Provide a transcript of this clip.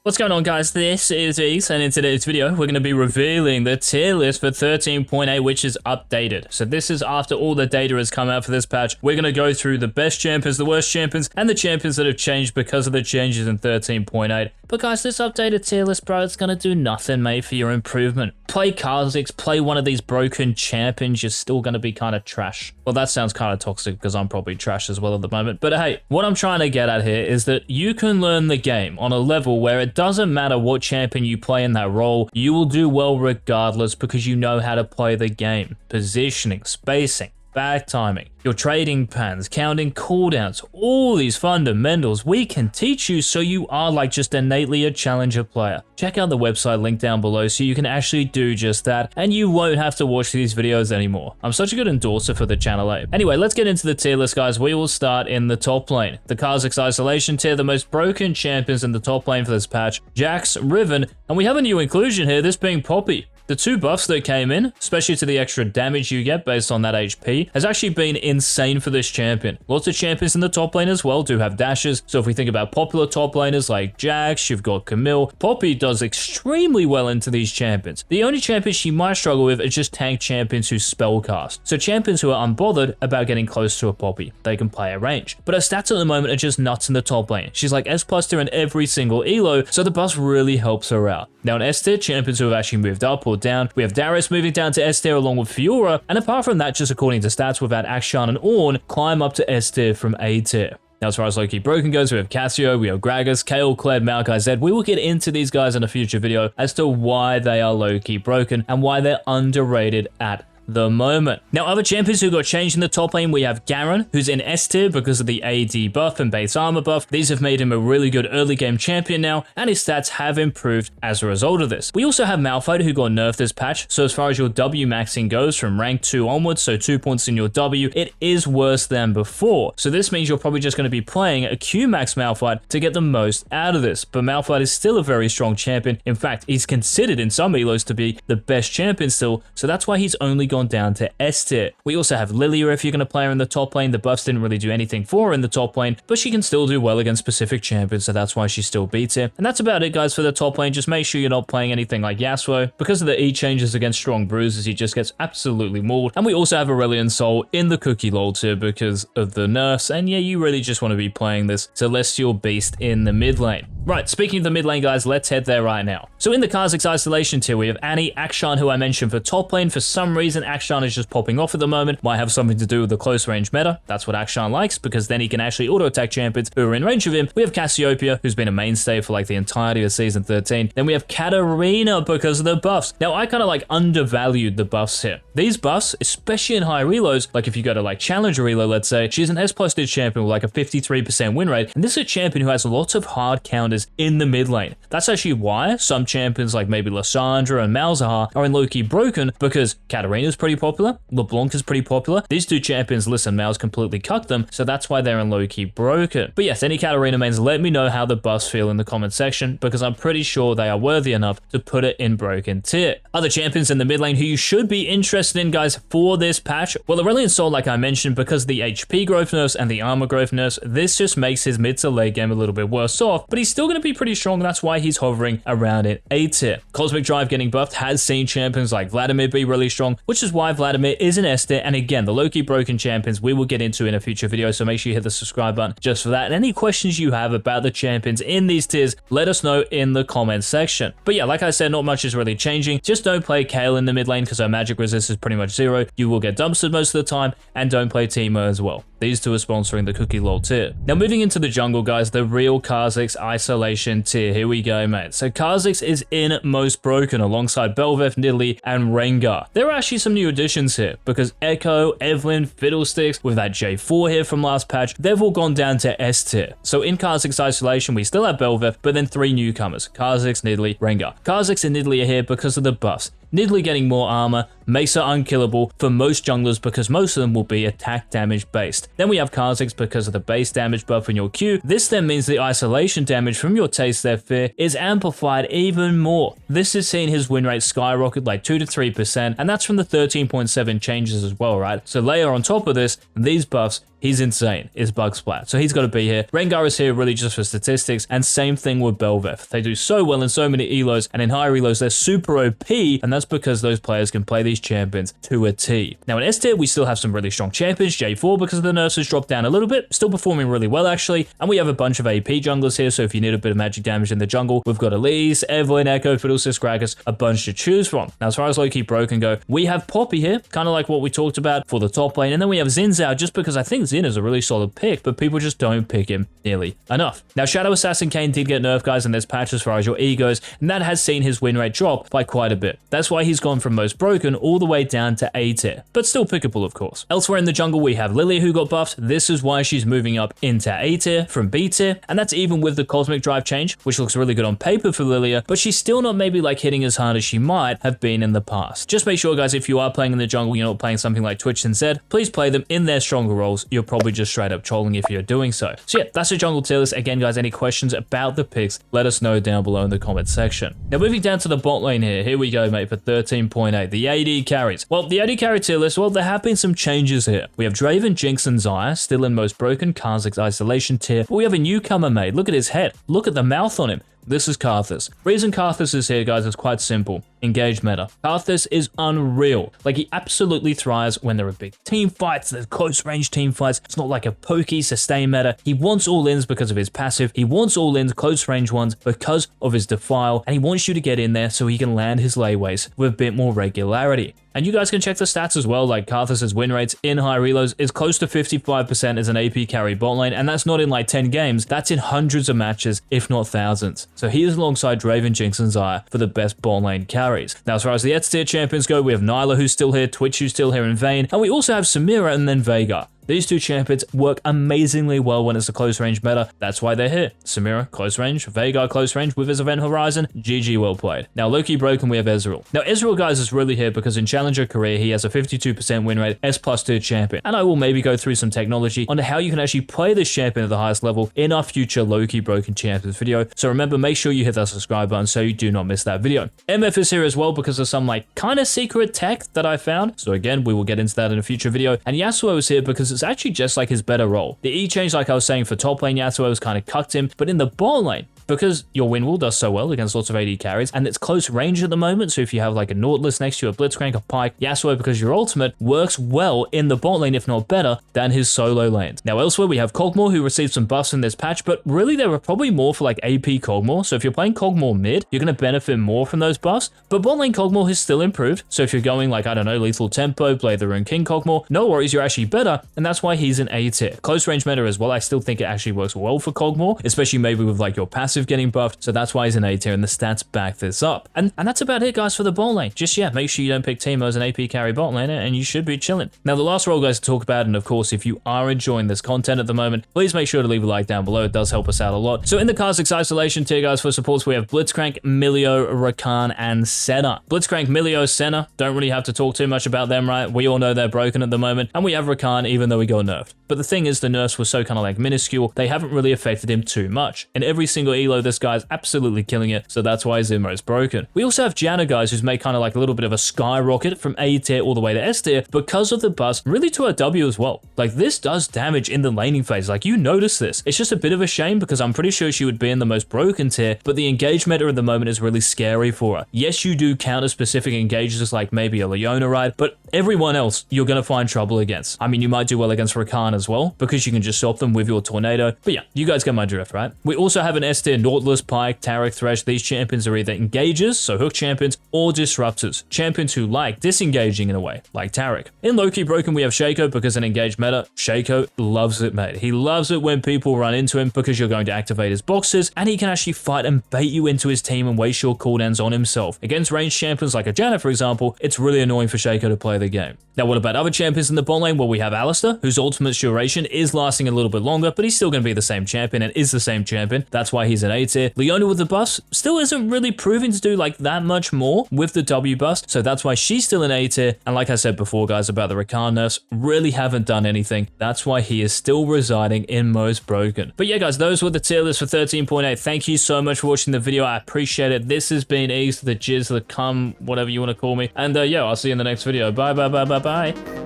What's going on, guys? This is East, and in today's video, we're going to be revealing the tier list for 13.8, which is updated. So this is after all the data has come out for this patch. We're going to go through the best champions, the worst champions, and the champions that have changed because of the changes in 13.8. But guys, this updated tier list, bro, it's going to do nothing, mate, for your improvement. Play Kha'Zix, play one of these broken champions, you're still going to be kind of trash. Well, that sounds kind of toxic because I'm probably trash as well at the moment. But hey, what I'm trying to get at here is that you can learn the game on a level where it doesn't matter what champion you play in that role, you will do well regardless because you know how to play the game. Positioning, spacing, back timing, your trading patterns, counting cooldowns, all these fundamentals we can teach you so you are like just innately a challenger player. Check out the website link down below so you can actually do just that and you won't have to watch these videos anymore. I'm such a good endorser for the channel, eh? Anyway, let's get into the tier list, guys. We will start in the top lane. The Kha'Zix Isolation tier, the most broken champions in the top lane for this patch, Jax, Riven, and we have a new inclusion here, this being Poppy. The two buffs that came in, especially to the extra damage you get based on that HP, has actually been insane for this champion. Lots of champions in the top lane as well do have dashes, so if we think about popular top laners like Jax, you've got Camille, Poppy does extremely well into these champions. The only champions she might struggle with is just tank champions who spellcast. So champions who are unbothered about getting close to a Poppy. They can play a range. But her stats at the moment are just nuts in the top lane. She's like S+ tier in every single elo, so the buff really helps her out. Now in S tier, champions who have actually moved up or down, we have Darius moving down to S tier along with Fiora, and apart from that, just according to stats, we've had Akshan and Ornn climb up to S tier from A tier. Now, as far as low-key broken goes, we have Cassio, we have Gragas, Kayle, Kled, Maokai, Zed. We will get into these guys in a future video as to why they are low-key broken and why they're underrated at the moment. Now, other champions who got changed in the top lane, we have Garen, who's in S tier because of the AD buff and base armor buff. These have made him a really good early game champion now, and his stats have improved as a result of this. We also have Malphite, who got nerfed this patch, so as far as your W maxing goes from rank 2 onwards, so 2 points in your W, it is worse than before. So this means you're probably just going to be playing a Q max Malphite to get the most out of this, but Malphite is still a very strong champion. In fact, he's considered in some elos to be the best champion still, so that's why he's only gone down to S tier. We also have Lilia if you're going to play her in the top lane. The buffs didn't really do anything for her in the top lane, but she can still do well against specific champions, so that's why she's still B tier. And that's about it, guys, for the top lane. Just make sure you're not playing anything like Yasuo. Because of the E changes against strong bruises, he just gets absolutely mauled. And we also have Aurelion Sol in the Cookie LoL tier because of the nerfs, and yeah, you really just want to be playing this Celestial Beast in the mid lane. Right, speaking of the mid lane, guys, let's head there right now. So in the Kha'Zix Isolation tier, we have Annie, Akshan, who I mentioned for top lane. For some reason, Akshan is just popping off at the moment. Might have something to do with the close range meta. That's what Akshan likes, because then he can actually auto attack champions who are in range of him. We have Cassiopeia, who's been a mainstay for like the entirety of season 13. Then we have Katarina because of the buffs. Now, I kind of like undervalued the buffs here. These buffs, especially in high reloads, like if you go to like Challenger reload, let's say, she's an S+ tier champion with like a 53% win rate, and this is a champion who has lots of hard counters in the mid lane. That's actually why some champions like maybe Lissandra and Malzahar are in low-key broken, because Katarina's pretty popular, LeBlanc is pretty popular. These two champions, listen, Mal's completely cucked them, so that's why they're in low-key broken. But yes, any Katarina mains, let me know how the buffs feel in the comment section, because I'm pretty sure they are worthy enough to put it in broken tier. Other champions in the mid lane who you should be interested in, guys, for this patch, well, Aurelion Sol, like I mentioned, because of the HP growth nerfs and the armor growth nerfs, this just makes his mid to late game a little bit worse off, but he's still going to be pretty strong. That's why he's hovering around in A tier. Cosmic Drive getting buffed has seen champions like Vladimir be really strong, which is why Vladimir is an S tier. And again, the low-key broken champions we will get into in a future video, so make sure you hit the subscribe button just for that. And any questions you have about the champions in these tiers, let us know in the comments section. But yeah, like I said, not much is really changing. Just don't play Kayle in the mid lane because her magic resist is pretty much 0. You will get dumpstered most of the time, and don't play Teemo as well. These two are sponsoring the Cookie LoL tier. Now, moving into the jungle, guys, the real Kha'Zix Isolation tier. Here we go, mate. So Kha'Zix is in most broken alongside Bel'Veth, Nidalee, and Rengar. There are actually some new additions here because Echo, Evelynn, Fiddlesticks, with that J4 here from last patch, they've all gone down to S tier. So in Kha'Zix Isolation, we still have Bel'Veth, but then 3 newcomers, Kha'Zix, Nidalee, Rengar. Kha'Zix and Nidalee are here because of the buffs. Nidalee getting more armor, makes her unkillable for most junglers because most of them will be attack damage based. Then we have Kha'Zix because of the base damage buff in your Q. This then means the isolation damage from your Taste Their Fear is amplified even more. This has seen his win rate skyrocket like 2 to 3%, and that's from the 13.7 changes as well, right? So layer on top of this, these buffs, he's insane, is Bug Splat. So he's got to be here. Rengar is here really just for statistics, and same thing with Bel'Veth. They do so well in so many elos, and in higher elos, they're super OP, and that's because those players can play these champions to a T. Now in S tier, we still have some really strong champions. J4, because of the nerfs, has dropped down a little bit, still performing really well actually, and we have a bunch of AP junglers here, so if you need a bit of magic damage in the jungle, we've got Elise, Evelynn, Echo, Fiddlesticks, Gragas, a bunch to choose from. Now as far as low-key broken go, we have Poppy here, kind of like what we talked about for the top lane, and then we have Xin Zhao, just because I think Xin is a really solid pick, but people just don't pick him nearly enough. Now Shadow Assassin Kayn did get nerfed, guys, in this patch as far as your E goes, and that has seen his win rate drop by quite a bit. That's why he's gone from most broken all the way down to A tier, but still pickable of course. Elsewhere in the jungle we have Lilia who got buffed. This is why she's moving up into A tier from B tier, and that's even with the Cosmic Drive change, which looks really good on paper for Lilia, but she's still not maybe like hitting as hard as she might have been in the past. Just make sure, guys, if you are playing in the jungle, you're not playing something like Twitch and Zed, please play them in their stronger roles. You're probably just straight up trolling if you're doing so. So yeah, that's the jungle tier list. Again, guys, any questions about the picks, let us know down below in the comment section. Now moving down to the bot lane here we go, mate, for 13.8, the AD carries. Well, the AD carry tier list, well, there have been some changes here. We have Draven, Jinx, and Xayah still in most broken, Kha'Zix isolation tier, but we have a newcomer, mate. Look at his head. Look at the mouth on him. This is Karthus. Reason Karthus is here, guys, is quite simple. Engage meta. Karthus is unreal. Like, he absolutely thrives when there are big team fights, there's close range team fights. It's not like a pokey sustain meta. He wants all-ins because of his passive. He wants all-ins, close range ones, because of his defile. And he wants you to get in there so he can land his layways with a bit more regularity. And you guys can check the stats as well, like Karthus' win rates in high reloads is close to 55% as an AP carry bot lane, and that's not in like 10 games, that's in hundreds of matches, if not thousands. So he is alongside Draven, Jinx, and Xayah for the best bot lane carries. Now as far as the ETH tier champions go, we have Nyla who's still here, Twitch who's still here, and Vayne, and we also have Samira and then Veigar. These two champions work amazingly well when it's a close range meta. That's why they're here. Samira, close range. Veigar, close range with his event horizon. GG, well played. Now, low-key broken, we have Ezreal. Now, Ezreal, guys, is really here because in Challenger career, he has a 52% win rate, S+2 champion. And I will maybe go through some technology on how you can actually play this champion at the highest level in our future low-key broken champions video. So remember, make sure you hit that subscribe button so you do not miss that video. MF is here as well because of some like kind of secret tech that I found. So again, we will get into that in a future video. And Yasuo is here because it's actually just like his better role. The E change, like I was saying, for top lane Yasuo has kind of cucked him, but in the bot lane, because your wind wall does so well against lots of AD carries, and it's close range at the moment, so if you have like a Nautilus next to you, a Blitzcrank, a Pike, Yasuo, because your ultimate works well in the bot lane, if not better, than his solo lanes. Now elsewhere, we have Kog'Maw, who received some buffs in this patch, but really there were probably more for like AP Kog'Maw, so if you're playing Kog'Maw mid, you're going to benefit more from those buffs, but bot lane Kog'Maw has still improved, so if you're going like, I don't know, Lethal Tempo, Blade the Rune King Kog'Maw, no worries, you're actually better, and that's why he's an A tier. Close range meta as well, I still think it actually works well for Kog'Maw, especially maybe with like your passive getting buffed, so that's why he's an A tier, and the stats back this up. And that's about it, guys, for the bot lane. Just, yeah, make sure you don't pick Teemo as an AP carry bot laner, and you should be chilling. Now, the last role, guys, to talk about, and of course, if you are enjoying this content at the moment, please make sure to leave a like down below. It does help us out a lot. So in the Kha'Zix isolation tier, guys, for supports, we have Blitzcrank, Milio, Rakan, and Senna. Blitzcrank, Milio, Senna, don't really have to talk too much about them, right? We all know they're broken at the moment, and we have Rakan, even though we got nerfed. But the thing is, the nerfs were so kind of like minuscule, they haven't really affected him too much. In every single elo, this guy's absolutely killing it, so that's why his most broken. We also have Janna, guys, who's made kind of like a little bit of a skyrocket from A tier all the way to S tier because of the bust, really to a W as well. Like, this does damage in the laning phase. Like, you notice this. It's just a bit of a shame because I'm pretty sure she would be in the most broken tier, but the engage meta at the moment is really scary for her. Yes, you do counter specific engages like maybe a Leona, right? But everyone else you're going to find trouble against. I mean, you might do well against Rakan as well because you can just stop them with your tornado. But yeah, you guys get my drift, right? We also have an S tier Nautilus, Pike, Taric, Thresh. These champions are either engagers, so hook champions, or disruptors. Champions who like disengaging in a way, like Taric. In low-key broken, we have Shaco because an engaged meta. Shaco loves it, mate. He loves it when people run into him because you're going to activate his boxes, and he can actually fight and bait you into his team and waste your cooldowns on himself. Against ranged champions like a Janna, for example, it's really annoying for Shaco to play the game. Now, what about other champions in the bot lane? Well, we have Alistar, whose ultimate's your duration is lasting a little bit longer, but he's still going to be the same champion and is the same champion. That's why he's an A tier. Leona with the buffs still isn't really proving to do like that much more with the W bust, so that's why she's still an A tier. And like I said before, guys, about the Rakan nerfs, really haven't done anything. That's why he is still residing in most broken. But yeah, guys, those were the tier lists for 13.8. Thank you so much for watching the video. I appreciate it. This has been Ease, the Jizz, the Cum, whatever you want to call me. And yeah, I'll see you in the next video. Bye, bye, bye, bye, bye.